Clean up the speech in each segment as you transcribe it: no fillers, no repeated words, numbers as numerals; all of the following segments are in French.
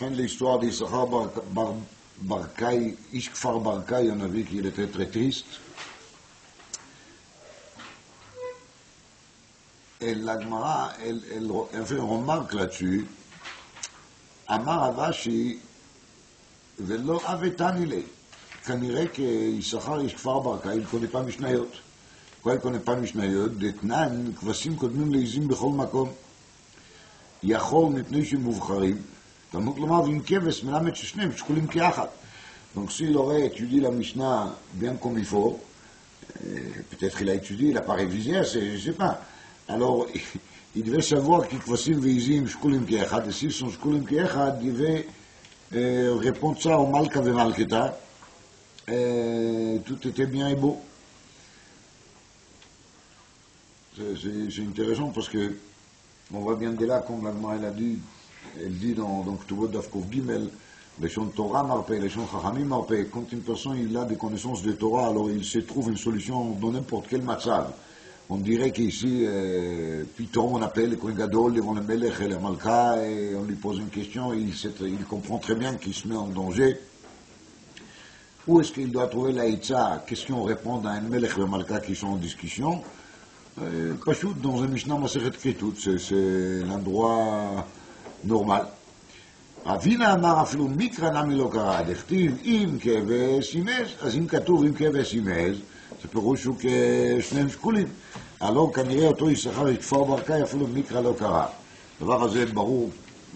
fin de l'histoire d'Issachar Barkai, Ishkfar Barkai, on a vu qu'il était très triste. Et la Gemara, elle fait une remarque là-dessus. Amar Avashi, Velo Avetanile. כנראה כיששכר יש כפר ברכה, il ne connaît pas משניות. quoi il ne connaît pas משניות? דתנן, כבשים קודמים לעיזים בכל מקום. יכול מפני שמובחרים. תלמוד לומר, ועם כבש מלמד ששניהם שקולים כאחד. Donc s'il aurait étudié la Mishnah bien comme il faut, peut-être qu'il a étudié, il n'a pas révisé, je ne sais pas. Alors, il devait savoir que כבשים ועיזים שקולים כאחד, et s'ils sont שקולים כאחד, il devait répondre ça au Malka ומלכתה. Tout était bien et beau. C'est intéressant parce que on voit bien de là, comme l'Agma elle dit dans Ktuvot Daf Kuf Gimel, les chants Torah marpé, les chants Chachamim marpé. Quand une personne il a des connaissances de Torah, alors il se trouve une solution dans n'importe quel matzav. On dirait qu'ici, Python, on appelle le Kohen Gadol devant le Melech et le Malka, et on lui pose une question, il comprend très bien qu'il se met en danger. Où est-ce qu'il doit trouver la Hitza? Question répondre à un Melech et un Malka qui sont en discussion. Pachout, dans un Mishnah Masechet Ketut, c'est l'endroit normal. Avina Amar Afilu Mikra Nami Lo Kara, Dechtiv Im Keves Imez, אז אם כתוב עם כבש אימז, זה פירוש הוא כשניהם שקולים. alors כנראה אותו יששכר כפר ברכה אפילו מקרא לא קרה. הדבר הזה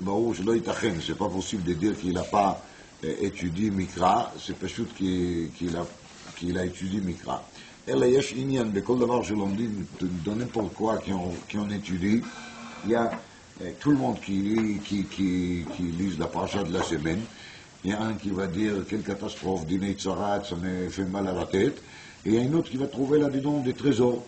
ברור שלא ייתכן, c'est pas possible de dire qu'il n'a pas étudié Mikra, c'est פשוט qu'il a étudié Mikra. אלא יש עניין בכל דבר שלומדים, dans n'importe quoi qui ont étudié, il y a tout le monde qui lit la paracha de la semaine. Il y a un qui va dire quelle catastrophe, Dinei Tzarat, ça me fait mal à la tête, et il y a un autre qui va trouver là-dedans des trésors.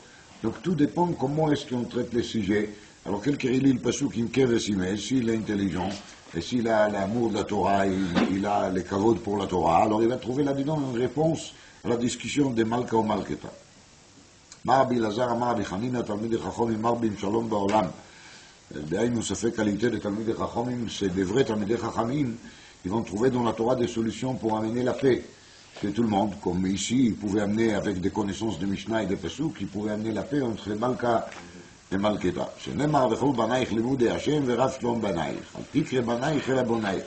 Donc tout dépend comment est-ce qu'on traite les sujets. Alors quelqu'un lit le pasuk in keves imez, s'il est intelligent, et s'il a l'amour de la Torah, il a les kavod pour la Torah, alors il va trouver là-dedans une réponse à la discussion de Malka ou Malketa. Mar bi Lazar, Mar bi Chanina, Talmid Chachomim, Mar bi Shalom Ba'olam. D'ailleurs, ça fait qualité de Talmid Chachomim, c'est des vrais Talmid Chachamim, ils vont trouver dans la Torah des solutions pour amener la paix chez tout le monde, comme ici, ils pouvaient amener avec des connaissances de Mishnah et de Pesuk, ils pouvaient amener la paix entre les Malka et Malketa. שנאמר וכל בנייך לימודי השם ורב שלום בנייך. אל תקרא בנייך אלא בנייך.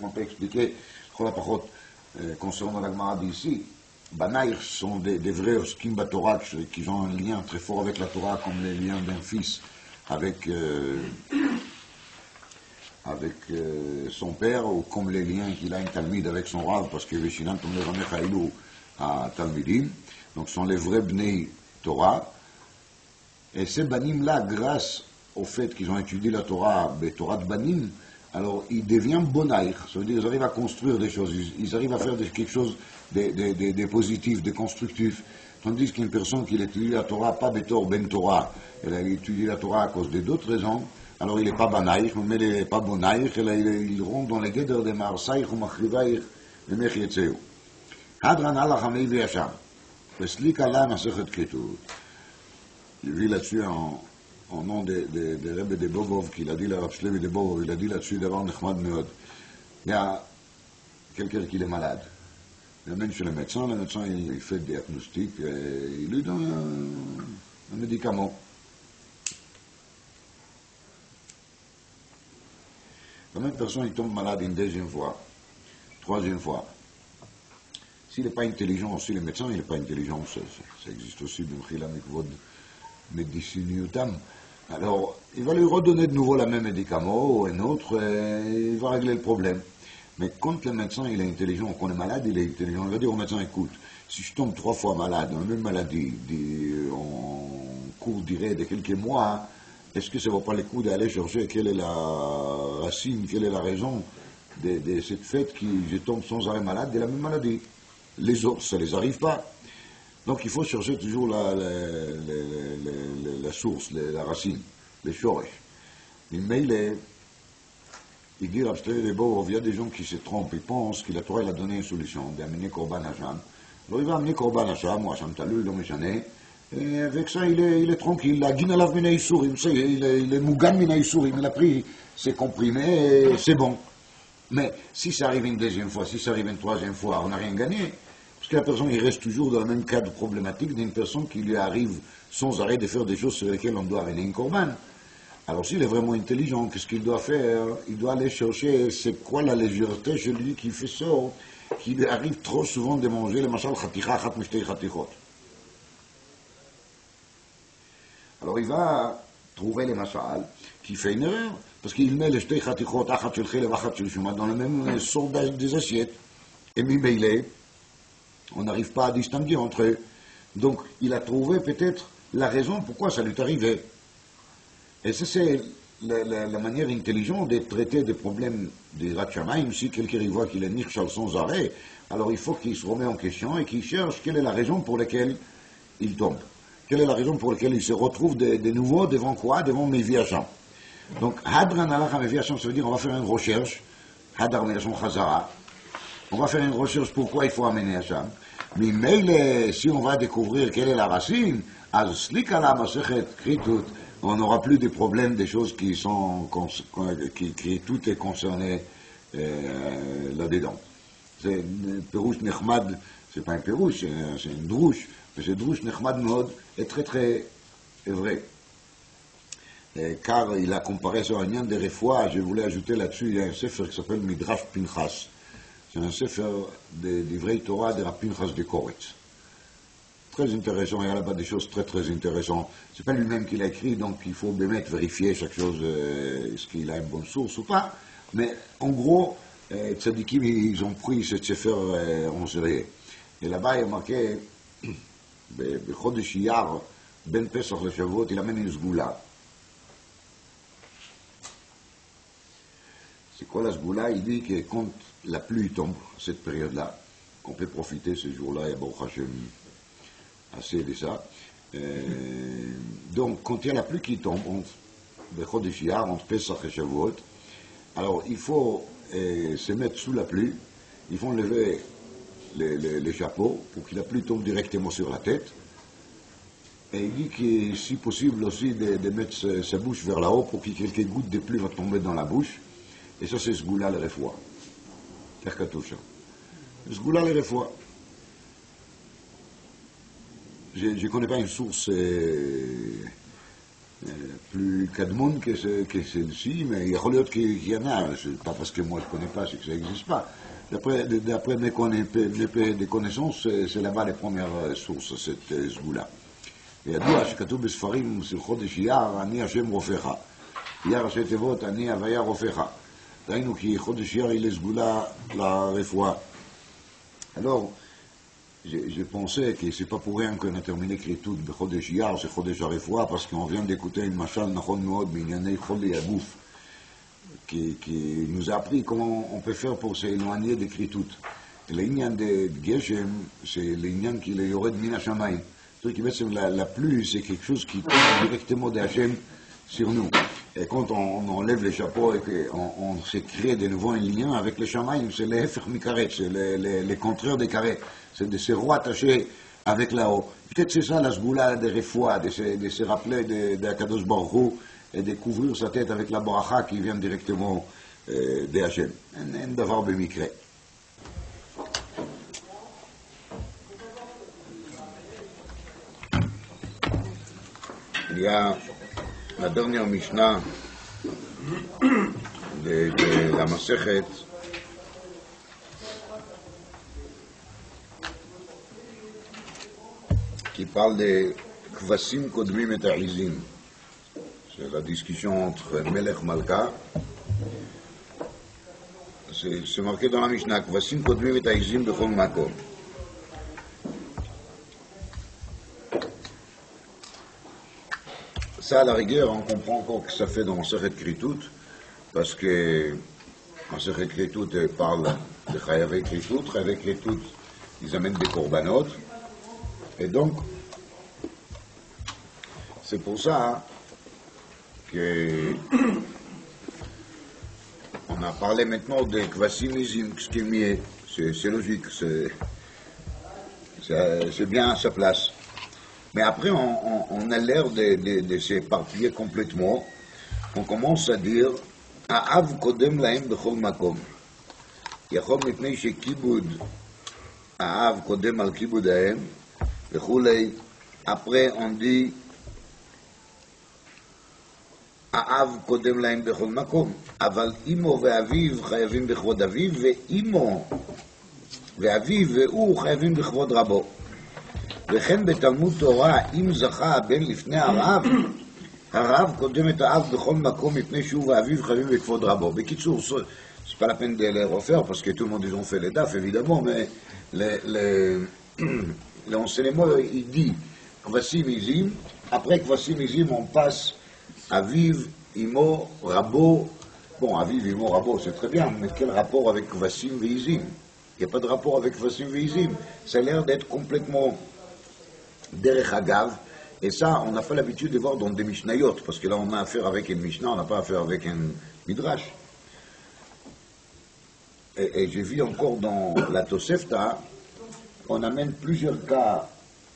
On peut expliquer, כל הפחות, concernant la Gemara d'ici, banaïch sont des vrais oskim Torah qui ont un lien très fort avec la Torah, comme les liens d'un fils avec son père, ou comme les liens qu'il a un Talmid avec son Rav, parce que Veshinan Tom Levanech Haïlou à Talmidim, donc ce sont les vrais Bnei Torah. Et ces Banim-là, grâce au fait qu'ils ont étudié la Torah, Torah de Banim, alors ils deviennent bonaïr, ça veut dire qu'ils arrivent à construire des choses, ils arrivent à faire quelque chose de positif, de constructif. Tandis qu'une personne qui étudie la Torah, pas Betor Ben Torah, elle a étudié la Torah à cause d'autres raisons, alors il n'est pas banaïr, mais il n'est pas bonaïr, il rentre dans les guéders de Marsaïr ou Machrivaïr, de Mechietseu. Hadran Allah Hamei Viacham, Veslik Allah Masechet Ketut. Je vis là-dessus en nom de Rebbe de Bobov, qu'il a dit la Rav Shlevi de Bobov, il a dit là-dessus d'abord Nechmad Meod. Il y a quelqu'un qui est malade. Il amène chez le médecin il fait des diagnostics, et il lui donne un médicament. La même personne, il tombe malade une deuxième fois, troisième fois. S'il n'est pas intelligent aussi, le médecin, il n'est pas intelligent, ça existe aussi, Bimchila Mikvod Médiciniutam. Alors, il va lui redonner de nouveau le même médicament ou un autre, et il va régler le problème. Mais quand le médecin il est intelligent, qu'on est malade, il est intelligent, il va dire au médecin, écoute, si je tombe 3 fois malade, dans la même maladie, en cours d'irée de quelques mois, est-ce que ça ne vaut pas le coup d'aller chercher quelle est la racine, quelle est la raison de cette fait que je tombe sans arrêt malade de la même maladie? Les autres, ça ne les arrive pas. Donc il faut chercher toujours la source, la racine, les shoresh. Il dit, il y a des gens qui se trompent, ils pensent que la Torah a donné une solution, d'amener Korban Hashem. Alors il va amener Korban Hashem, ou Hashem Talou, il est et avec ça il est tranquille. Il a Ginalav Mina Isurim, il est Mugan Mina Isurim, il a pris ses comprimés, et c'est bon. Mais si ça arrive une deuxième fois, si ça arrive une troisième fois, on n'a rien gagné. Parce que la personne, il reste toujours dans le même cadre problématique d'une personne qui lui arrive sans arrêt de faire des choses sur lesquelles on doit régner une corban. Alors s'il est vraiment intelligent, qu'est-ce qu'il doit faire? Il doit aller chercher c'est quoi la légèreté chez lui qui fait ça, qui lui arrive trop souvent de manger le machal khaticha khat mishtei khatichot. Alors il va trouver les machal qui fait une erreur, parce qu'il met les shtei khatichot, achat shel chelev, achat shel shumat, dans le même sort des assiettes. Et mi-beilé, on n'arrive pas à distinguer entre eux. Donc il a trouvé peut-être la raison pourquoi ça lui est arrivé. Et ça, c'est la manière intelligente de traiter des problèmes des Rat Shamaim. Si quelqu'un voit qu'il est nirchal sans arrêt, alors il faut qu'il se remette en question et qu'il cherche quelle est la raison pour laquelle il tombe. Quelle est la raison pour laquelle il se retrouve de nouveau devant quoi? Devant Mevi Hacham. Donc, Hadran Alach Mevi Hacham, ça veut dire on va faire une recherche. Hadar Melachon Chazara. On va faire une recherche pourquoi il faut amener Hacham. Mais si on va découvrir quelle est la racine, à Slikala Masechet Kritut, on n'aura plus de problèmes, des choses qui sont, qui tout est concerné là-dedans. C'est un Pérouche Nechmad, c'est pas un Pérouche, c'est une Drouche, mais c'est Drouche Nechmad Mod est très très vrai. Car il a comparé ça à un des Refoua, je voulais ajouter là-dessus, il y a un sefer qui s'appelle Midrash Pinchas. C'est un sefer des vrais Torah de la Pinchas de Koretz. Très intéressant, il y a là-bas des choses très très intéressantes. C'est pas lui-même qui l'a écrit, donc il faut bien vérifier chaque chose, est-ce qu'il a une bonne source ou pas. Mais en gros, Tzadikim, ils ont pris cette sefer en sérieux. Et là-bas, il y a marqué, Chodesh Iyar, Ben Pesach le Shavuot, il amène une sgoula. C'est quoi la sgoula? Il dit que quand la pluie tombe, cette période-là, qu'on peut profiter ce jour-là, et Baruch Hashem, assez de ça. Donc, quand il y a la pluie qui tombe, entre Pesach et Shavuot, alors il faut se mettre sous la pluie, il faut lever les chapeaux pour que la pluie tombe directement sur la tête. Et il dit que si possible aussi de mettre sa bouche vers là-haut pour que quelques gouttes de pluie vont tomber dans la bouche. Et ça, c'est ce goût-là, le refoua. Terkatoucha. Ce goût-là, le refoua. Je ne connais pas une source plus cadmonde que celle-ci, mais il y a qu'il y en a. C'est pas parce que moi je ne connais pas, c'est que ça n'existe pas. D'après mes connaissances, c'est là-bas les premières sources, cette sgoula. וידוע שכתוב בספרים של חודש אייר, אני השם רופאך. אייר ראשי תיבות, אני הוויה רופאך. ראינו כי חודש אייר il est סגולה לרפואה. Alors, je pensais que c'est pas pour rien qu'on a terminé l'écriture de Chodesh Iyar, c'est Chodesh Harefoua, parce qu'on vient d'écouter une machal Nachon Mood, Minyanei Chol Yagouf, qui nous a appris comment on peut faire pour s'éloigner d'écriture. Et l'inyan de Geshem, c'est l'inyan qui est Yored Min HaShamayim. C'est-à-dire que la pluie, c'est quelque chose qui tombe directement d'Hachem sur nous. Et quand on enlève les chapeaux et qu'on se crée de nouveau un lien avec les Shamayim, c'est les Hefer Mikaret, c'est les contraires des carrés. C'est de se rattacher avec là-haut. Peut-être c'est ça la sgoula des refoua, de se rappeler d'Akadosh Baruch Hu et de couvrir sa tête avec la baracha qui vient directement de Hachem. Un davar b'mikre. Il y a la dernière Mishnah de la Masechet qui parle de Kvasim Kodmim et Ta'izim. C'est la discussion entre Melech Malka. C'est marqué dans la Mishnah, Kvasim Kodmim et Ta'izim Bechol Makom. Ça, à la rigueur, on comprend encore que ça fait dans Masechet Kritut, parce que Masechet Kritut parle de Chayavé Kritut, Chayavé Kritut, ils amènent des korbanot. Et donc, c'est pour ça que on a parlé maintenant de Kvasimizim, ce qui est mieux, c'est logique, c'est bien à sa place. Mais après, on a l'air de s'éparpiller complètement. On commence à dire Ha'av kodem lahem bechol makom. יכול מפני שכיבוד האב קודם על כיבוד האם וכולי. Après on dit האב קודם להם בכל מקום, אבל אמו ואביו חייבים בכבוד אביו, ואמו ואביו והוא חייבים בכבוד רבו. וכן בתלמוד תורה, אם זכה הבן לפני הרב, הרב קודם את האב בכל מקום מפני שהוא ואביו חייבים בכבוד רבו. בקיצור, c'est pas la peine de les refaire parce que tout le monde ils ont fait les daf évidemment, mais l'enseignement il dit Kvasim Izim, après Kvasim Izim on passe Aviv, Imo, Rabo. Bon, Aviv, Imo, Rabo, c'est très bien, mais quel rapport avec Kvasim Veizim? Il n'y a pas de rapport avec Kvasim Veizim. Ça a l'air d'être complètement Derech Agav. Et ça, on n'a pas l'habitude de voir dans des Mishnayot, parce que là, on a affaire avec une Mishnah, on n'a pas affaire avec un Midrash. Et j'ai vu encore dans la Tosefta, on amène plusieurs cas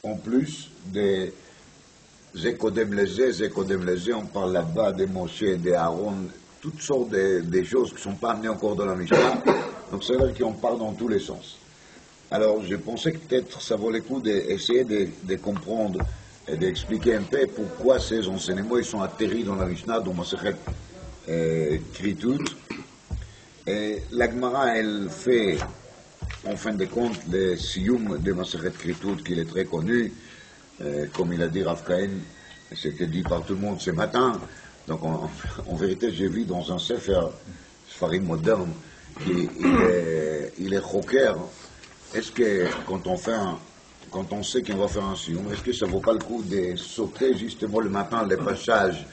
en plus des Zekodem Leze, on parle là-bas des Moshe, des Aaron, toutes sortes de choses qui ne sont pas amenées encore dans la Mishnah. Donc c'est vrai qu'on parle dans tous les sens. Alors je pensais que peut-être ça vaut le coup d'essayer de comprendre et d'expliquer un peu pourquoi ces enseignements ils sont atterris dans la Mishnah, dans Masechet Kritut. Et la Gemara, elle fait, en fin de compte, le Siyum de Masechet Kritut, qu'il est très connu. Comme il a dit Rav Kain, c'était dit par tout le monde ce matin. Donc en vérité, j'ai vu dans un sefer Sfarim moderne qu'il est choquer. Est-ce que quand on sait qu'on va faire un siyum, est-ce que ça vaut pas le coup de sauter justement le matin les passages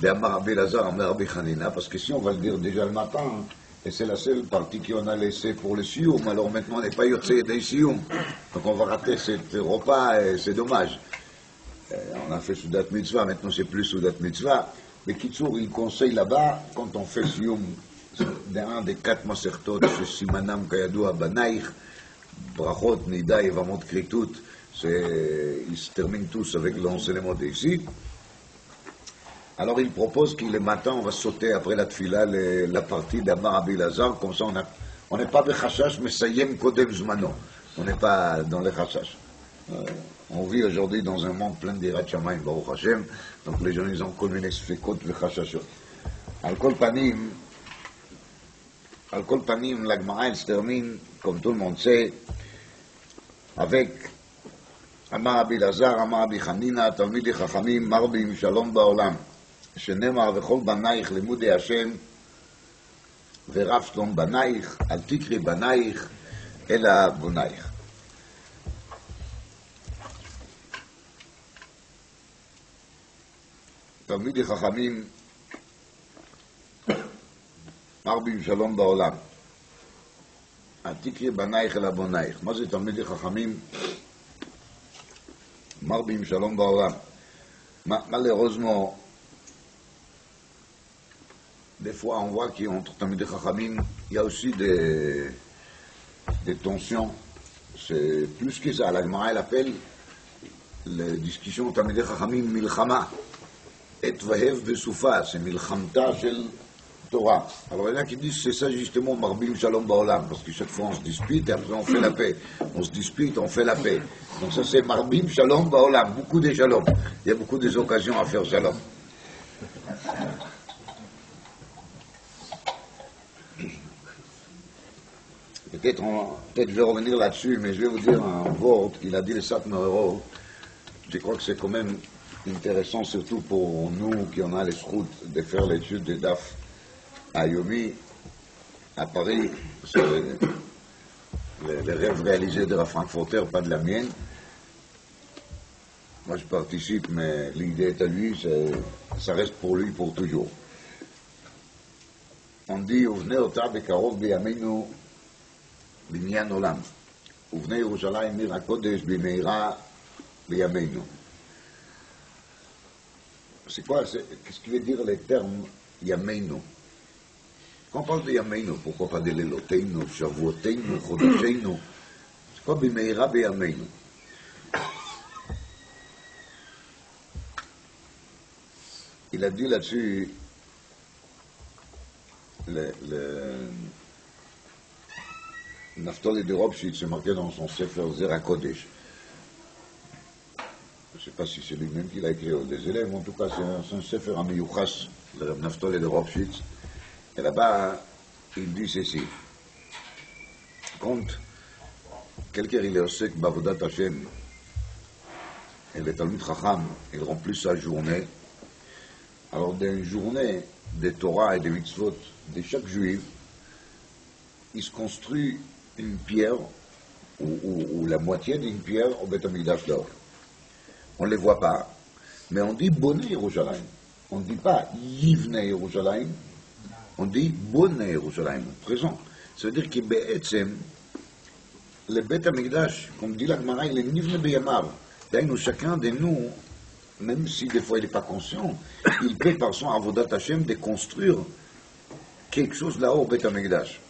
d'Amar Rabbi Lazar, Amar Rabbi Hanina? Parce que si on va le dire déjà le matin, et c'est la seule partie qu'on a laissée pour le siyum, alors maintenant on n'est pas yotzei des siyum. Donc on va rater ce repas et c'est dommage. On a fait Soudat Mitzvah, maintenant c'est plus Soudat Mitzvah. Mais Kitsour, il conseille là-bas, quand on fait siyum d'un des 4 masertot, c'est Simanam Kayadou Abanaïch, Brachot, Nida et Vamot Kritut, ils se terminent tous avec l'enseignement d'ici. Alors il propose que le matin, on va sauter après la tfila la partie d'Amar Rabbi Lazar, comme ça on n'est pas de Chashash, mais Sayem Kodem Zmano. On n'est pas dans les Chashash. On vit aujourd'hui dans un monde plein d'Irat Shamayim, Baruch Hashem, donc les gens ils ont connu les Sfekot, les Chashashot. Al Kol Panim, la Gemara elle se termine, comme tout le monde sait, avec Amar Rabbi Lazar, Amar Rabbi Hanina, Talmidei Chachamim, Marbim Shalom Ba'olam. שנאמר וכל בנייך לימודי השם ורב שלום בנייך אל תקרי בנייך אלא בונייך. תלמידי חכמים מרבים שלום בעולם, אל תקרי בנייך אלא בונייך. מה זה תלמידי חכמים מרבים שלום בעולם? מה לרוזמו? Des fois, on voit qu'entre Talmidei Chachamim, il y a aussi des tensions. C'est plus que ça. La Gemara, elle appelle les discussions Talmidei Chachamim Milchama. Et Vahev Besoufa, c'est Milchamta Shel Torah. Alors, il y en a qui disent c'est ça justement Marbim Shalom Ba'olam, parce que chaque fois on se dispute et après on fait la paix. On se dispute, on fait la paix. Donc ça c'est Marbim Shalom Ba'olam, beaucoup de Shalom. Il y a beaucoup d'occasions à faire Shalom. Peut-être je vais revenir là-dessus, mais je vais vous dire un word qu'il a dit le Satmar. Je crois que c'est quand même intéressant, surtout pour nous qui on a les routes de faire l'étude de DAF à Yomi, à Paris. C'est le rêve réalisé de la Frankfurter, pas de la mienne. Moi je participe, mais l'idée est à lui, ça reste pour lui pour toujours. On dit, Uvnei ota bekarov biyamenu בניין עולם, ובני ירושלים עיר הקודש במהרה בימינו. C'est quoi, qu'est-ce qui veut dire les termes yameinu? Quand on parle de yameinu, pourquoi pas de leloteinu, shavuoteinu, chodasheinu? C'est quoi bimehira biyameinu? Il a dit là-dessus Naftali de Ropshitz, c'est marqué dans son Sefer Zera Kodesh. Je ne sais pas si c'est lui-même qui l'a écrit aux des élèves, en tout cas c'est un Sefer Amiyuchas, le Naftali de Ropshitz. Et là-bas, il dit ceci. Quand quelqu'un il est au sec Bavodat Hashem, et le Talmud Chacham, il remplit sa journée. Alors, dans une journée de Torah et de mitzvot de chaque juif, il se construit une pierre, ou la moitié d'une pierre au Beth Amikdash d'or. On ne les voit pas, mais on dit Bonne Yerushalayim. On ne dit pas Yivne Yerushalayim, on dit Bonne Yerushalayim, présent. Ça veut dire que le Beth Amikdash, comme dit la Gemara, il est Nivne Beyamav. D'ailleurs, chacun de nous, même si des fois il n'est pas conscient, il peut par son Avodat Hashem de construire quelque chose là-haut au Beth Amikdash.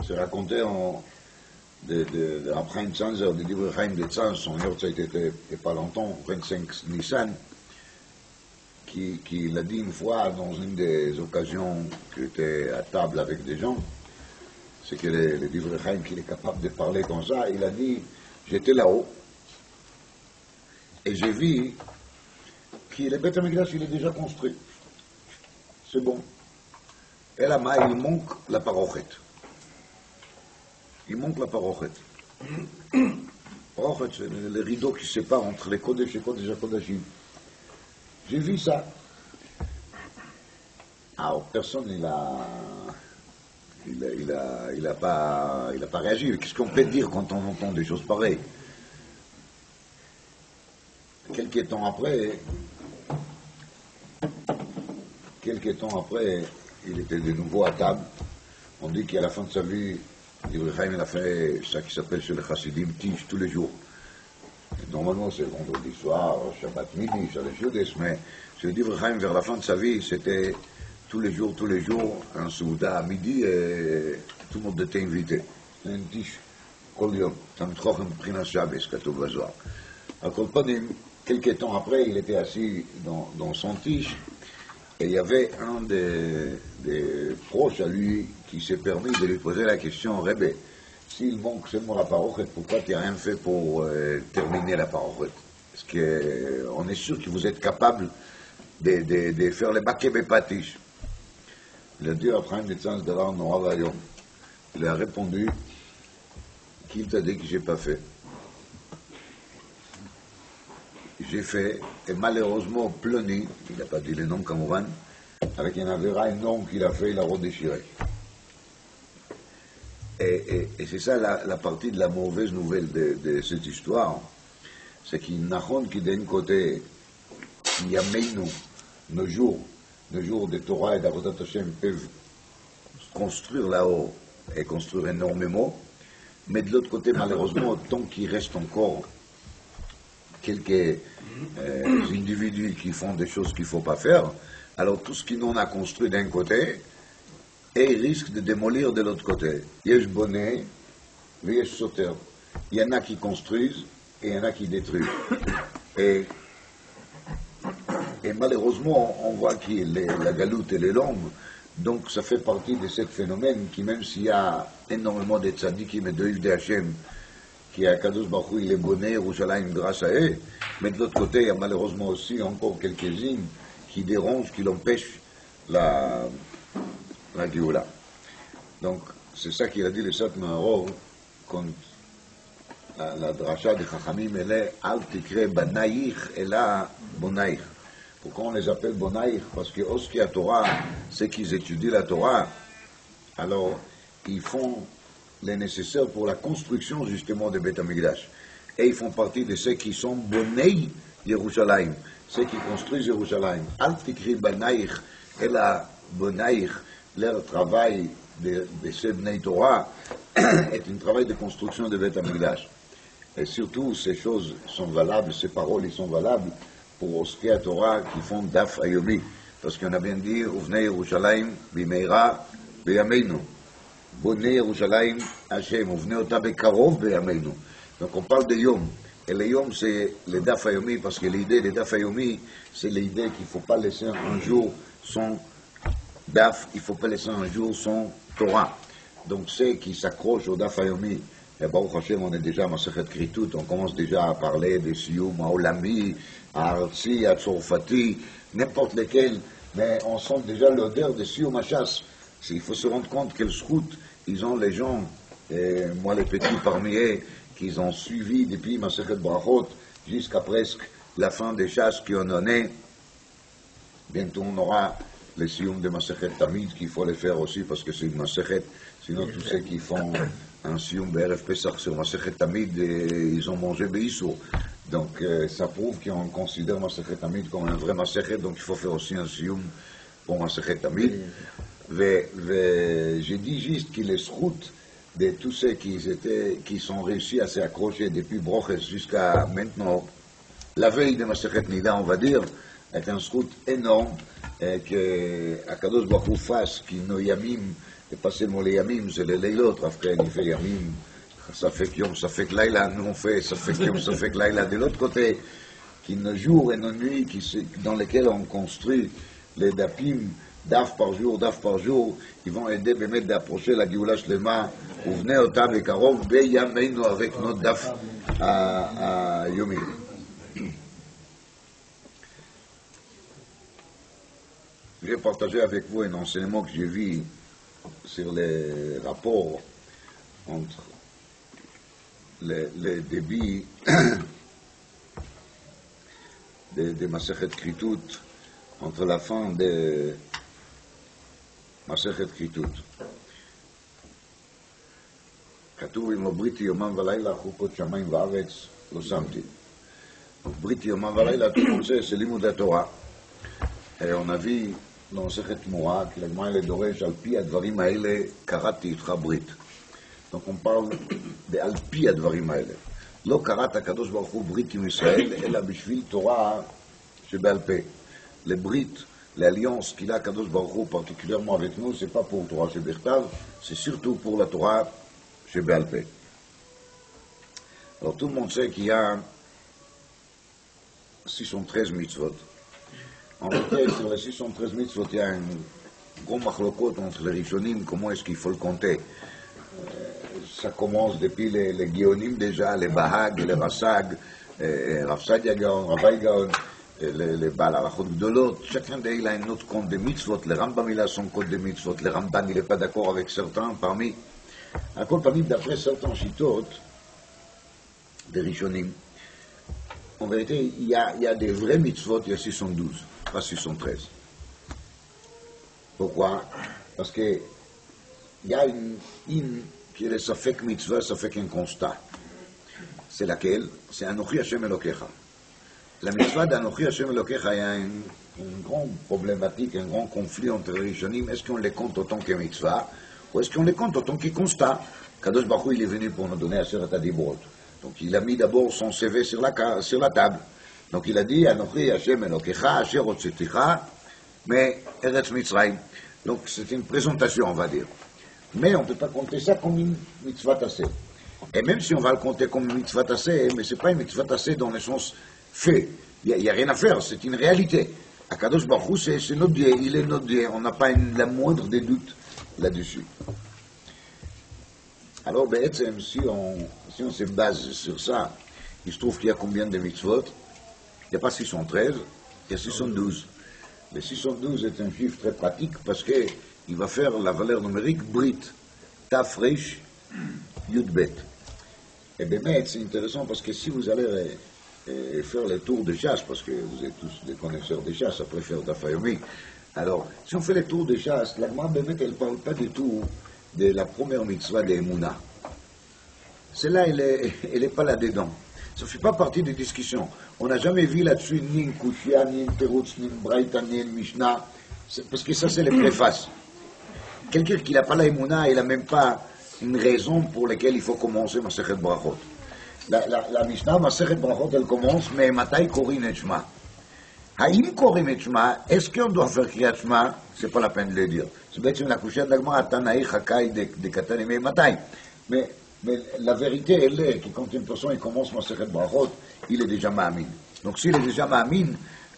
C'est raconté après une Tzanzer, de Divrei Chaim de Tzanz, son Yortzeit était il n'y a pas longtemps, 25 Nissan, qui l'a dit une fois dans une des occasions qu'il était à table avec des gens, c'est que le Divrei Chaim, qu'il est capable de parler comme ça, il a dit, j'étais là-haut, et j'ai vu que le Beth Amikdash, il est déjà construit. C'est bon. Et là-bas, il manque la parochet. Il manque la parochet. Parochet, c'est le rideau qui sépare entre les Kodesh et Kodesh à Kodashim. J'ai vu ça. Alors, personne, il a pas réagi. Qu'est-ce qu'on peut dire quand on entend des choses pareilles? Quelques temps après, il était de nouveau à table. On dit qu'à la fin de sa vie, Divrei Chaim, il a fait ça qui s'appelle chez les Chassidim Tish tous les jours. Et normalement, c'est vendredi soir, Shabbat midi, Shalosh Yodes, mais chez Divrei Chaim, vers la fin de sa vie, c'était tous les jours, un Souda à midi, et tout le monde était invité. Un Tish, Kol Yom, Tamid Chochem Prinas Shabbos, Katov Bazoar. À Kolpanim, quelques temps après, il était assis dans son tiche, et il y avait un des proches à lui qui s'est permis de lui poser la question, Rebbe, s'il manque seulement la parochet, pourquoi tu n'as rien fait pour terminer la parochet? Parce qu'on est sûr que vous êtes capable de faire les bakebe patish. Il a dit à Chaim Netzanz Davar Norav Hayom. Il a répondu qu'il t'a dit que j'ai pas fait. J'ai fait, et malheureusement, Plony, il n'a pas dit le nom comme Oran, avec un avéra énorme qu'il a fait, il a redéchiré. Et c'est ça la partie de la mauvaise nouvelle de cette histoire, c'est qu'il n'a qui d'un côté, Yameinu, nos jours de Torah et d'Avodat Hashem peuvent construire là-haut et construire énormément, mais de l'autre côté, malheureusement, tant qu'il reste encore quelques individus qui font des choses qu'il ne faut pas faire, alors tout ce qu'ils n'ont à construire d'un côté, et ils risquent de démolir de l'autre côté. Yesh bonnet, yesh sauter. Il y en a qui construisent et il y en a qui détruisent. Et malheureusement, on voit que la galoute elle est longue, donc ça fait partie de ce phénomène qui, même s'il y a énormément de tzadikim et de Yvdei Hashem, qui à Kadosh Baruch Hu, il est bonnet, Yerushalayim grâce à eux, mais de l'autre côté, il y a malheureusement aussi encore quelques-unes qui dérangent, qui l'empêchent la Géoula. Donc, c'est ça qu'il a dit le Satmar Aror, quand la dracha de Chachamim, elle est Al Tikre Banaïch, et là, Bonaïch. Pourquoi on les appelle Bonaïch? Parce que Oski à Torah, c'est qu'ils étudient la Torah, alors ils font les nécessaires pour la construction justement de Beth Amikdash. Et ils font partie de ceux qui sont Bonei Yerushalayim, ceux qui construisent Yerushalayim. Al Tikri Banaïch, et la Bonaïch, leur travail de ces Bnei Torah est un travail de construction de Beth Amikdash. Et surtout, ces choses sont valables, ces paroles, ils sont valables pour Oskei à Torah qui font Daf Ayomi. Parce qu'on a bien dit, Uvnei Yerushalayim, Bimeira, Beyameinu. Bonne Yerushalayim, Hashem, Uvnei Ota Bekarov, Beyameinu. Donc on parle de Yom. Et le Yom, c'est le Daf Ayomi, parce que l'idée de Daf Ayomi, c'est l'idée qu'il ne faut pas laisser un jour son Daf, il ne faut pas laisser un jour son Torah. donc ceux qui s'accrochent au Daf Hayomi, et Baruch Hashem, on est déjà à Masechet Kritut, on commence déjà à parler des Siyum, à Olami, à Artsi, à Tzorfati, n'importe lesquels, mais on sent déjà l'odeur des Siyum Hachas. Il faut se rendre compte quelle route ils ont les gens, et moi les petits parmi eux, qu'ils ont suivi depuis Masechet Brachot jusqu'à presque la fin des chasses qu'on en est. Bientôt on aura les Siyum de Masechet Tamid qu'il faut les faire aussi parce que c'est une Masechet. Sinon tous ceux qui font un Siyum BRF Pesach sur Masechet Tamid, ils ont mangé Beissour. Donc ça prouve qu'on considère Masechet Tamid comme un vrai Masechet, donc il faut faire aussi un Siyum pour Masechet Tamid. J'ai dit juste qu'il est route de tous ceux qui sont réussis à s'accrocher depuis Broches jusqu'à maintenant, la veille de Masechet Nida, on va dire, est un route énorme que Akadosh Baruch Hu fasse, qui nos yamim, et pas seulement les yamim, c'est les leilot, après il fait yamim, ça fait yom, ça fait que laïla, nous on fait, ça fait yom, ça fait que laïla. De l'autre côté, qui nos jours et nos nuits, dans lesquels on construit les dapim, daf par jour, ils vont aider Bémet d'approcher la Géoula Shlema, ou venez au table et Karov, Beyameinu avec notre daf à Yomi. J'ai partagé avec vous un enseignement que j'ai vu sur les rapports entre les débits de Masechet Kritut, entre la fin de Masechet Kritut. כתוב אם לא בריתי יומם ולילה חוקות שמיים וארץ לא שמתי. בריתי יומם ולילה, tout le monde sait, c'est לימוד התורה. On a vu dans מסכת תמורה, כי לגמרי לדורש, על פי הדברים האלה קראתי איתך ברית. Donc on parle על פי הדברים האלה. לא קראת הקדוש ברוך הוא ברית עם ישראל, אלא בשביל תורה שבעל פה. לברית, l'alliance qu'il a Kadosh Baruch Hu particulièrement avec nous, c'est pas pour Torah Shebechtav, c'est surtout pour la Torah Sheba'al Peh. Alors tout le monde sait qu'il y a 613 mitzvot. En réalité, sur les 613 mitzvot, il y a un gros machlokot entre les Rishonim, comment est-ce qu'il faut le compter. Ça commence depuis les Géonim déjà, les Bahag, les Rasag, Rav Sadia Gaon, Ravai Gaon, les Baal Arachot Gdolot, chacun d'eux il a un autre compte de mitzvot. Le Rambam il a son compte de mitzvot, le Ramban il n'est pas d'accord avec certains parmi. À quoi parmi d'après certains chitot des Rishonim, en vérité il y a des vrais mitzvot, il y a 612, pas 613. Pourquoi? Parce que il y a une qui est le Safek mitzvah, Safek un constat. C'est laquelle? C'est Anochi Hashem Elokecha. La mitzvah d'Anochi Hashem Elokecha, il y a une grande problématique, un grand conflit entre les Rishonim. Est-ce qu'on les compte autant que mitzvah, ou est-ce qu'on les compte autant que constat? Kadosh Baruch Hu, il est venu pour nous donner Aseret HaDibrot. Donc il a mis d'abord son CV sur la table. Donc il a dit Anochi Hashem Elokecha, Asher Hotzeticha, mais Eretz Mitzrayim. Donc c'est une présentation, on va dire. Mais on ne peut pas compter ça comme une mitzvah tassée. Et même si on va le compter comme une mitzvah tassée, mais ce n'est pas une mitzvah tassée dans le sens fait. Il n'y a rien à faire, c'est une réalité. Akadosh Baruch Hu, c'est notre Dieu, il est notre Dieu. On n'a pas la moindre des doutes là-dessus. Alors, si on se base sur ça, il se trouve qu'il y a combien de mitzvot? Il n'y a pas 613, il y a 612. Le 612 est un chiffre très pratique parce qu'il va faire la valeur numérique Brit, Taf Reish, Yud Bet. Et bien, c'est intéressant parce que si vous allez faire les tours de chasse, parce que vous êtes tous des connaisseurs de chasse, après faire Daf Hayomi, alors, si on fait les tours de chasse, la Gemara, elle ne parle pas du tout de la première mitzvah de Emouna. Celle-là, elle n'est pas là-dedans. Ça ne fait pas partie des discussions. On n'a jamais vu là-dessus ni une Kushia, ni une Teroutz, ni une Braïta, ni une Mishnah, parce que ça, c'est les préfaces. Quelqu'un qui n'a pas la Emouna, il n'a même pas une raison pour laquelle il faut commencer Masechet Brachot. La Mishnah, Masechet Brachot, elle commence, mais Matai Korin et Shema. Haïm Korin et Shema, est-ce qu'on doit faire Kriyat Shema? C'est pas la peine de le dire. C'est bien la Kushia de la Gemara, Tanaï, Chakai, de Katan et Matai. Mais la vérité, elle est que quand une personne commence Masechet Brachot, il est déjà Ma'amin. Donc s'il est déjà Ma'amin,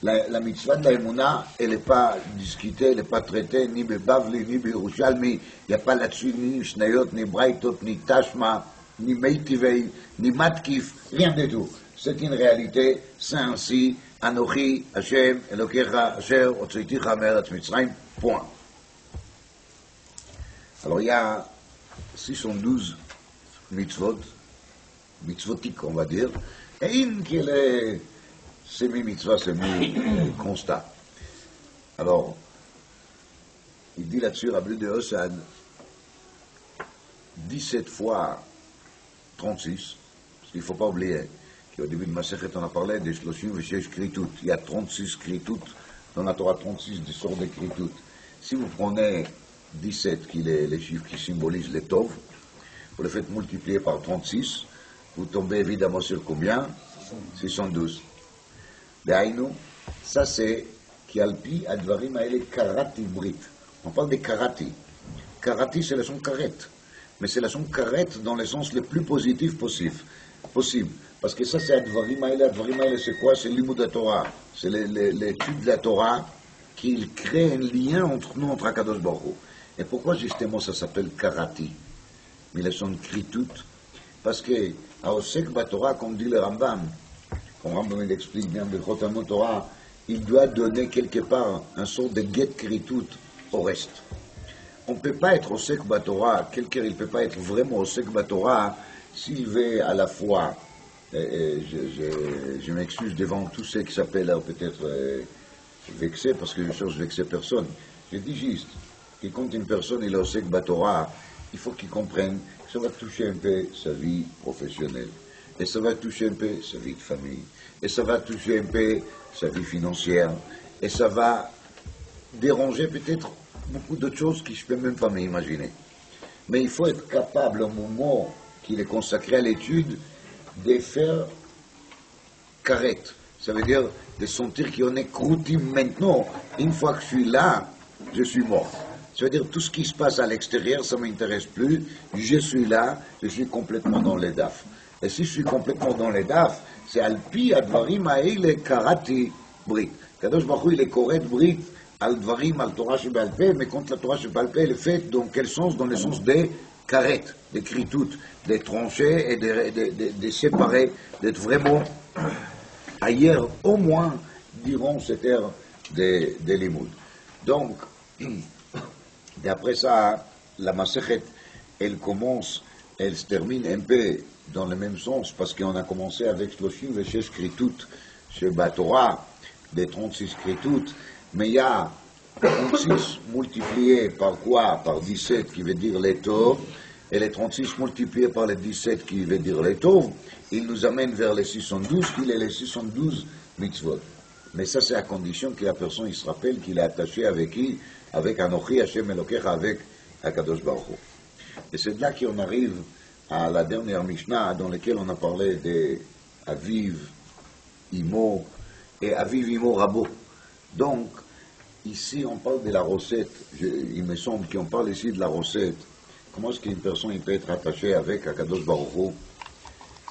La mitzvah de la Emouna, elle n'est pas discutée, elle n'est pas traitée, ni Bebavli, ni Birushalmi, il n'y a pas là-dessus ni Shnayot, ni Braitot, ni Tashma, ni Meitivei, ni Matkif, rien du tout. C'est une réalité, c'est ainsi, Anochi, Hashem, Elokecha, Asher, Otsoiticha, Meretz Mitzrayim, point. Alors il y a 612 mitzvot, mitzvotiques on va dire, et une qui est semi-mitzvah, semi-constat. Alors, il dit là-dessus, Rabbi de Hossan, 17 fois 36, parce qu'il ne faut pas oublier qu'au début de Masechet, on a parlé des Shloshim Veshesh Kritut. Il y a 36 Kritut, dans la Torah 36 des sortes de Kritut. Si vous prenez 17, qui est les chiffres qui symbolisent les Tov, vous le faites multiplier par 36, vous tombez évidemment sur combien? 612. D'aïnou, ça c'est qui alpi advarim aele karati brit. On parle des karati. Karati c'est la son karet, mais c'est la son karet dans le sens le plus positif possible. Parce que ça c'est advarim aele c'est quoi? C'est l'imoud de la Torah. C'est l'étude de la Torah qui crée un lien entre nous, entre Akadosh Baruch Hu. Et pourquoi justement ça s'appelle karati? Mais la son kritut, parce que à Osek Batorah, comme dit le Rambam, comme Rambam il explique bien de Chotamot Torah, il doit donner quelque part un sort de get kritut au reste. On ne peut pas être Osek Batorah, quelqu'un il ne peut pas être vraiment Osek Batorah s'il veut à la fois, je m'excuse devant tous ceux qui s'appellent peut-être vexés, parce que je cherche vexer personne. Je dis juste que quand une personne il est Osek Batorah, il faut qu'il comprenne que ça va toucher un peu sa vie professionnelle, et ça va toucher un peu sa vie de famille, et ça va toucher un peu sa vie financière, et ça va déranger peut-être beaucoup d'autres choses que je ne peux même pas m'imaginer. Mais il faut être capable, au moment qu'il est consacré à l'étude, de faire carrette. Ça veut dire de sentir qu'on est croûté maintenant. Une fois que je suis là, je suis mort. Ça veut dire tout ce qui se passe à l'extérieur, ça ne m'intéresse plus. Je suis là, je suis complètement dans les daf. Et si je suis complètement dans les daf, c'est alpi advarim aile karati brit. Kadosh Baruch Hu, il est correct brit al dvarim al Torah shebal peh, mais quand la Torah shebal peh, elle est faite dans quel sens? Dans le sens des karet, d'écrire toutes, des trancher et de séparer, d'être vraiment ailleurs, au moins, durant cette ère des limoud. Donc, d'après ça, la Masechet, elle commence, elle se termine un peu dans le même sens, parce qu'on a commencé avec Shloshim Veshesh Kritut, chez Batorah, des 36 Kritut, mais il y a 36 multipliés par quoi? Par 17 qui veut dire les Tov, et les 36 multipliés par les 17 qui veut dire les Tov, il nous amène vers les 612, qu'il est les 612 mitzvot. Mais ça, c'est à condition que la personne il se rappelle qu'il est attaché avec qui? Avec Anochi, Hashem Elokecha, avec Akadosh Baruch Hu. Et c'est de là qu'on arrive à la dernière Mishnah dans laquelle on a parlé de Aviv, Imo et Aviv, Imo, Rabo. Donc, ici, on parle de la recette. Il me semble qu'on parle ici de la recette. Comment est-ce qu'une personne il peut être attachée avec Akadosh Baruch Hu?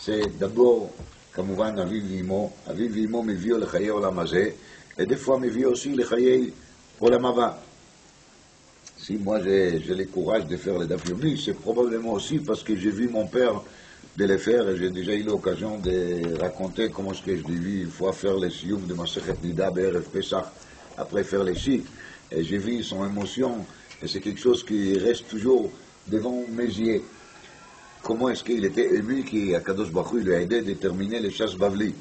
C'est d'abord, כמובן, אביו ואמו מביאו לחיי עולם הזה, et des fois מביאו aussi לחיי עולם הבא. Si moi j'ai le courage de faire les daf yomi, c'est probablement aussi parce que j'ai vu mon père de les faire et j'ai déjà eu l'occasion de raconter comment est-ce que je l'ai vu une fois faire les sioum de Masechet Nida BRF Pesach, après faire les chics, et j'ai vu son émotion, et c'est quelque chose qui reste toujours devant mes yeux. Comment est-ce qu'il était ému qu'Akadosh Baruch Hu lui a aidé à déterminer les chasses Bavli.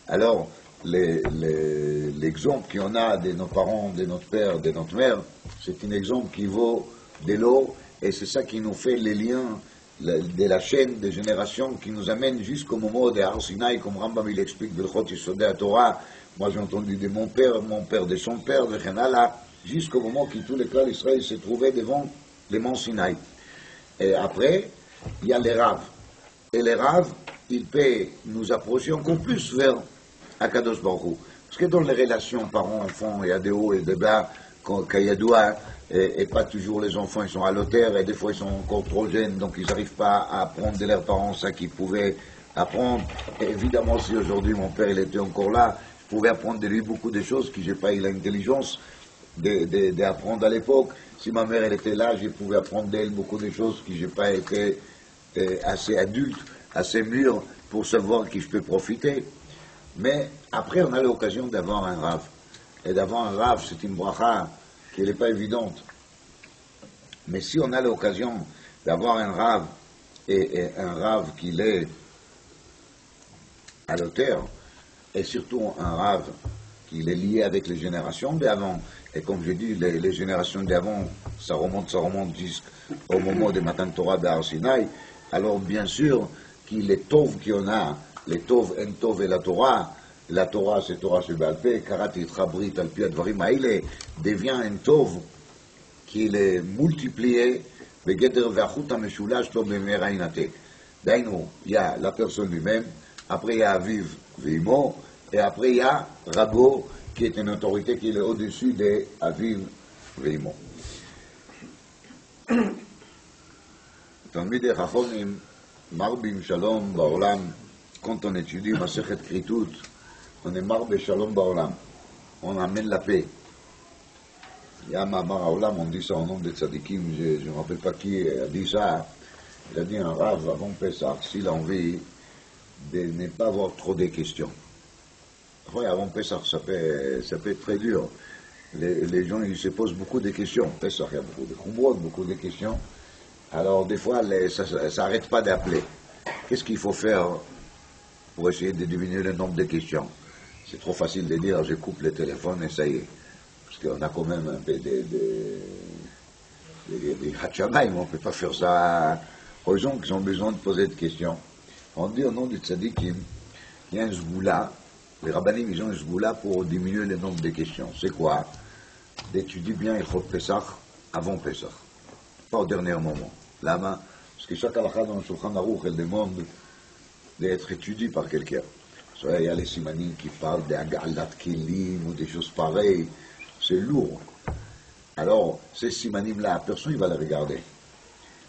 Alors, l'exemple qu'on a de nos parents, de notre père, de notre mère, c'est un exemple qui vaut de l'eau, et c'est ça qui nous fait les liens de la chaîne des générations qui nous amène jusqu'au moment de Har Sinaï, comme Rambam il explique de l'Chot Yisodei HaTorah. Moi j'ai entendu de mon père de son père, de Chenala, jusqu'au moment que tous les clans d'Israël se trouvaient devant les monts Sinaï. Et après, il y a les Rav. Et les Rav, il peut nous approcher encore plus vers Akadosh Baruch Hu. Parce que dans les relations parents-enfants, il y a des hauts et des bas, Kayadoua, et pas toujours les enfants, ils sont à l'auteur, et des fois ils sont encore trop jeunes, donc ils n'arrivent pas à apprendre de leurs parents ça qu'ils pouvaient apprendre. Et évidemment, si aujourd'hui mon père il était encore là, je pouvais apprendre de lui beaucoup de choses que j'ai pas eu l'intelligence d'apprendre à l'époque. Si ma mère elle était là, je pouvais apprendre d'elle beaucoup de choses que j'ai pas été assez adulte, assez mûr pour savoir que je peux profiter. Mais après, on a l'occasion d'avoir un rave. Et d'avoir un rave, c'est une bracha qui n'est pas évidente. Mais si on a l'occasion d'avoir un rave, et un rave qui est à l'auteur, et surtout un rave qui est lié avec les générations d'avant, et comme je dis, les générations d'avant, ça remonte jusqu'au moment de Matan Torah d'Ar Sinai, alors bien sûr qu'il est Tov qu'on a, les Tov, en Tov et la Torah c'est Torah Shebalpeh, Karati Trabrit Alpi Advarim Haile, devient un Tov qu'il est multiplié, Begeder Vachut HaMeshulash Lo B'Meira Inatek. D'ailleurs, il y a la personne lui-même, après il y a Aviv Veimo, et après il y a Rabo, qui est une autorité qui est au-dessus de Aviv Veimo. Talmidei Chachamim Marbim Shalom Ba'olam, quand on étudie Masechet Kritut, on est Marbe Shalom Ba'olam, on amène la paix. Il y a Mamar Haolam, on dit ça au nom des tzadikim, je ne me rappelle pas qui a dit ça. Il a dit un rave avant Pessah, s'il a envie de ne pas avoir trop de questions. Après, avant Pessah, ça peut être très dur. Les gens, ils se posent beaucoup de questions. Pessah, il y a beaucoup de khumrot, beaucoup de questions. Alors, des fois, ça n'arrête pas d'appeler. Qu'est-ce qu'il faut faire pour essayer de diminuer le nombre de questions? C'est trop facile de dire, je coupe le téléphone et ça y est. Parce qu'on a quand même un peu des hachamaïm, on ne peut pas faire ça aux gens qui ont besoin de poser des questions. On dit au nom du tzadikim, il y a un zgoula, les rabbanim ils ont un zgoula pour diminuer le nombre de questions. C'est quoi? D'étudier bien Ilchot Pesach avant Pesach, pas au dernier moment. Lama, parce que chaque halakha dans le Shulchan Aruch, elle demande d'être étudiée par quelqu'un. Il y a les simanim qui parlent d'Agalat Kelim ou des choses pareilles. C'est lourd. Alors, ces simanim-là, personne ne va les regarder.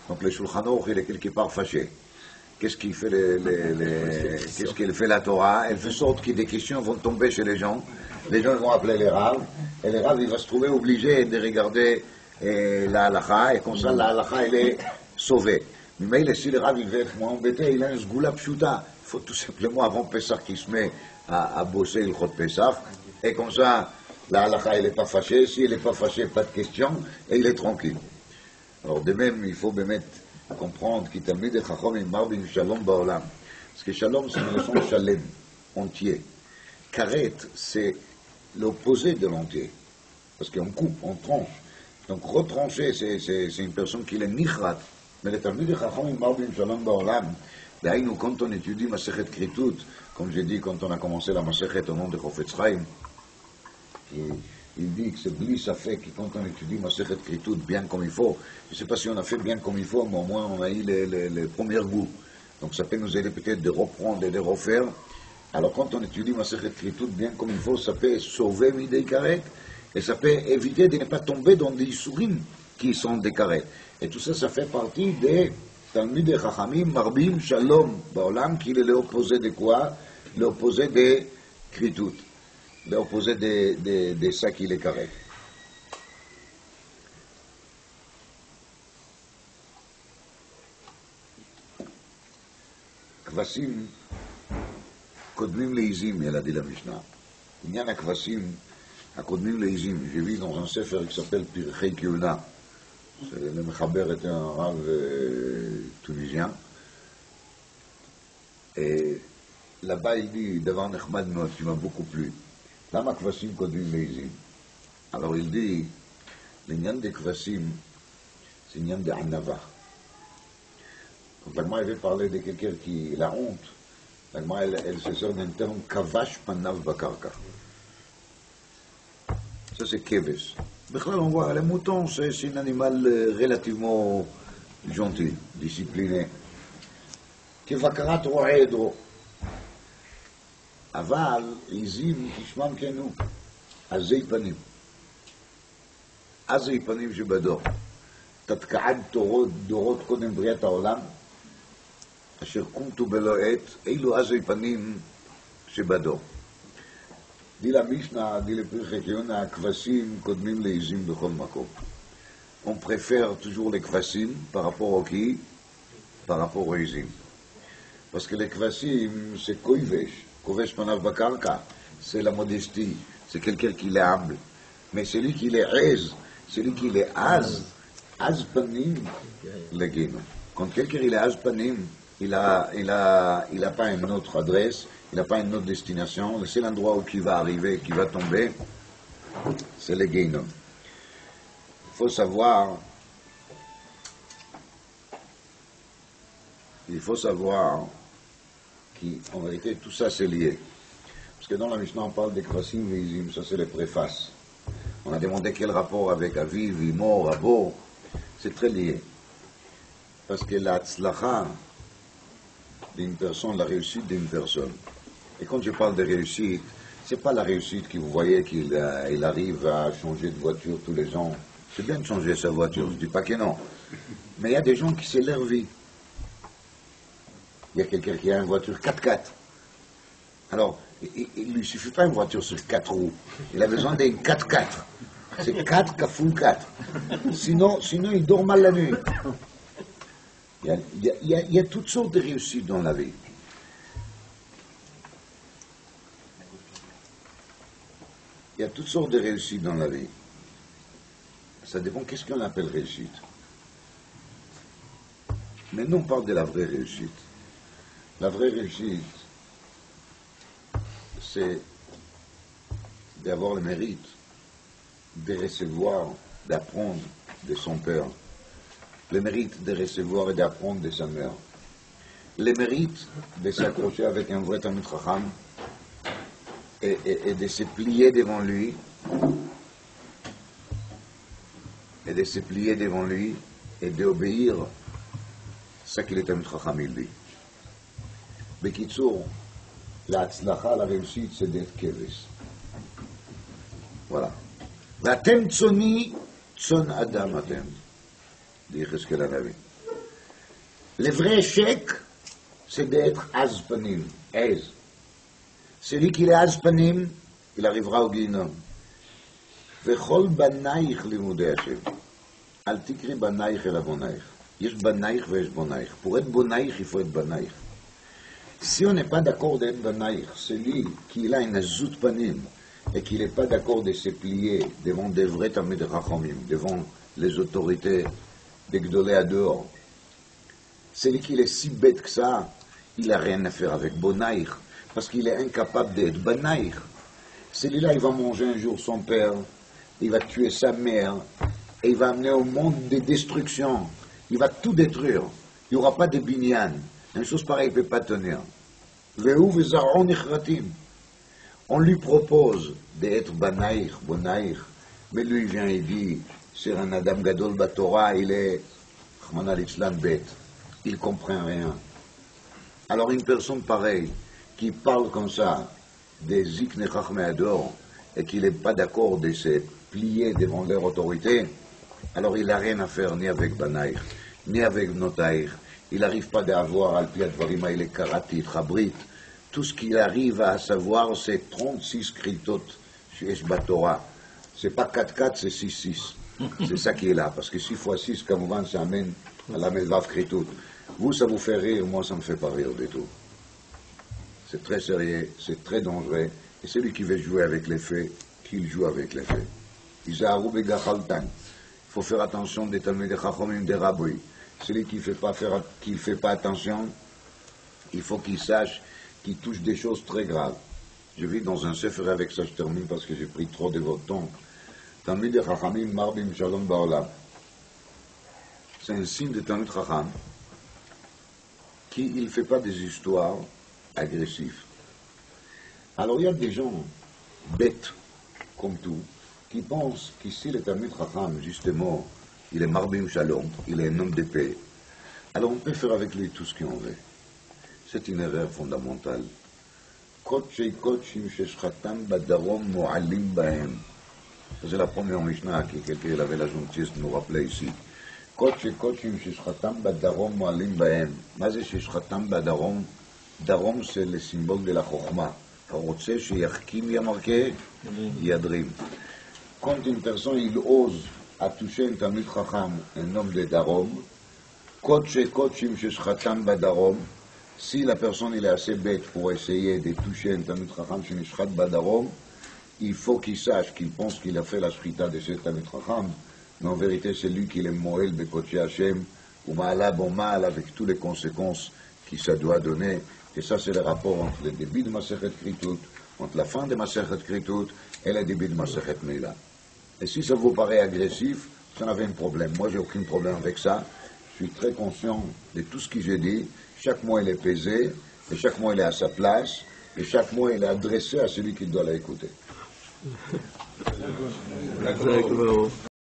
Donc, le Shulchan Aruch, il est quelque part fâché. Qu'est-ce qu'il fait qu'est-ce qu'elle fait la Torah? Elle fait sorte que des questions vont tomber chez les gens vont appeler les raves, et les raves, il va se trouver obligé de regarder la halakha, et comme ça, la halakha, elle est sauvée. Mais si le rav, il veut être moins embêté, il a un sgoula pshuta. Il faut tout simplement, avant Pessah, qu'il se met à bosser le Chot Pessah, et comme ça, la halakha, elle n'est pas fâchée. Si elle n'est pas fâchée, pas de question, et il est tranquille. Alors, de même, il faut comprendre qu'il Talmidei Chachamim Marbim Shalom Ba'olam. Parce que Shalom, c'est une leçon de Shalem, entier. Karet, c'est l'opposé de l'entier. Parce qu'on coupe, on tranche. Donc, retrancher, c'est une personne qui est nichrat. Mais les Talmidei Chachamim Marbim Shalom Ba'olam, d'ailleurs, quand on étudie Masechet Kritut, comme j'ai dit, quand on a commencé la Masechet au nom de Chofetz Chaim, il dit que c'est Bli Safek, que quand on étudie Masechet Kritut bien comme il faut, je ne sais pas si on a fait bien comme il faut, mais au moins on a eu les premiers goûts. Donc ça peut nous aider peut-être de reprendre et de refaire. Alors quand on étudie Masechet Kritut bien comme il faut, ça peut sauver Midei Karet, et ça peut éviter de ne pas tomber dans des isurim qui sont des carrés. Et tout ça, ça fait partie des Talmidei Chachamim Marbim Shalom Ba'olam, qui est l'opposé de quoi? L'opposé des Kritut. L'opposé de ça qui est carré. כבשים קודמים לעיזים, אלא די למשנה. עניין הכבשים הקודמים לעיזים, שהביא dans un ספר qui s'appelle פרחי כהונה, le מחבר était un rave tunisien, et là-bas il dit דבר נחמד מאוד, qui m'a beaucoup plu. למה כבשים קודמים לעיזים? Alors il dit, לעניין des כבשים, c'est עניין d'ענווה. Quand l'agma avait parlé de quelqu'un qui la honte, l'agma elle se sert d'un terme kavash panav bakarka. Ça c'est keves. Bechlal on voit, les moutons c'est un animal relativement gentil, discipliné. כבקרת רועה עדרו. אבל עזים כשמם כן הוא, עזי פנים. עזי פנים שבדור. תתקעד דורות קודם בריאת העולם, אשר קומתו בלא עת, אילו עזי פנים שבדור. dit la Mishnah, dit le Pirkei, Kvasim kodmim leizim bechol makom. On préfère toujours les kvasim par rapport au qui? Par rapport aux izim. Parce que les kvasim, c'est koivesh. Kovesh panav bakarka. C'est la modestie. C'est quelqu'un qui est humble. Mais celui qui est aise, celui qui est az panim, le guénon. Quand quelqu'un il est az panim, il n'a pas une autre adresse, il n'a pas une autre destination. Le seul endroit où il va arriver, qui va tomber, c'est le guénon. Il faut savoir qu'en vérité, tout ça c'est lié. Parce que dans la Mishnah, on parle des Kvasim Veizim, ça c'est les préfaces. On a demandé quel rapport avec Aviv, Imo, Rabo. C'est très lié. Parce que la tzlacha d'une personne, la réussite d'une personne. Et quand je parle de réussite, c'est pas la réussite que vous voyez qu'il arrive à changer de voiture tous les ans. C'est bien de changer sa voiture, je dis pas que non. Mais il y a des gens qui c'est leur vie. Il y a quelqu'un qui a une voiture 4x4. Alors, il ne lui suffit pas une voiture sur 4 roues. Il a besoin d'une 4x4. C'est 4 qu'à full 4. Sinon, il dort mal la nuit. Il y a toutes sortes de réussites dans la vie. Il y a toutes sortes de réussites dans la vie. Ça dépend qu'est-ce qu'on appelle réussite. Maintenant, on parle de la vraie réussite. La vraie réussite, c'est d'avoir le mérite de recevoir, d'apprendre de son père, le mérite de recevoir et d'apprendre de sa mère, le mérite de s'accrocher avec un vrai Talmid Chacham et de se plier devant lui, et d'obéir ce que le Talmid Chacham il dit. Bekitsour, la tzlacha, la réussite, c'est d'être keves. Voilà. Vatem tsoni, tson adam atem. Dit Yecheskel Hanavi. Le vrai échec, c'est d'être azpanim, aise. Celui qui est azpanim, il arrivera au Guinom. Vechol banaich limudei Hashem. Al tikri banaich el abonaich. Yesh banaich veyesh bonaich. Pour être bonaich, il faut être banaich. Si on n'est pas d'accord d'être banaich, celui qui a une azout panim et qui n'est pas d'accord de se plier devant des vrais Talmid Chachamim, devant les autorités des Gdolé à dehors, celui qui est si bête que ça, il n'a rien à faire avec bonaich, parce qu'il est incapable d'être banaich. Celui-là, il va manger un jour son père, il va tuer sa mère, et il va amener au monde des destructions. Il va tout détruire. Il n'y aura pas de binyan. Une chose pareille ne peut pas tenir. On lui propose d'être banaïr, bonaïr, mais lui vient et dit, c'est un Adam Gadol Batora, il est Rahman al-Islam bête, il ne comprend rien. Alors une personne pareille, qui parle comme ça, des Zikne Chachmei Ador, et qui n'est pas d'accord de se plier devant leur autorité, alors il n'a rien à faire ni avec banaïr, ni avec notaïr. Il n'arrive pas à avoir Al-Pi Advarima, il est Karatit, Chabrit. Tout ce qu'il arrive à savoir, c'est 36 kritot chez Batora. C'est pas 4-4, c'est 6-6. C'est ça qui est là. Parce que 6 fois 6, Kamouvan, ça amène à la Melvav Kritot. Vous, ça vous fait rire, moi, ça ne me fait pas rire du tout. C'est très sérieux, c'est très dangereux. Et celui qui veut jouer avec les faits, qu'il joue avec les faits. Il faut faire attention des Talmidei Chachamim, des Rabbi. Celui qui ne fait pas attention, il faut qu'il sache qu'il touche des choses très graves. Je vis dans un sefer avec ça, je termine parce que j'ai pris trop de votre temps. Talmidei Chachamim marbim shalom ba'olam. C'est un signe de Talmid Chacham qui ne fait pas des histoires agressives. Alors il y a des gens bêtes, comme tout, qui pensent qu'ici le Talmid Chacham, justement, il est Marbim Shalom, il est un homme de paix. Alors on peut faire avec lui tout ce qu'on veut. C'est une erreur fondamentale. C'est la première Mishnah que quelqu'un avait la gentillesse de nous rappeler ici. Darom, c'est le symbole de la Chokhmah. רוצה שיחכים ימרקה, ידרים. Quand une personne il ose à toucher un Talmid Chacham, un homme de Darom, Kodshe Kodshim Sheshchatam Badarom, si la personne il est assez bête pour essayer de toucher un Talmid Chacham Sheshchat Badarom, il faut qu'il sache qu'il pense qu'il a fait la shrita de ce Talmid Chacham, mais en vérité c'est lui qui est Moël de Kodshe Hashem, ou Ma'ala bon mal avec toutes les conséquences que ça doit donner. Et ça c'est le rapport entre le début de Masechet Kritut, entre la fin de Masechet Kritut et le début de Masechet Meila. Et si ça vous paraît agressif, ça n'avait un problème. Moi, j'ai aucun problème avec ça. Je suis très conscient de tout ce que j'ai dit. Chaque mot, il est pesé, et chaque mot, il est à sa place, et chaque mot, il est adressé à celui qui doit l'écouter.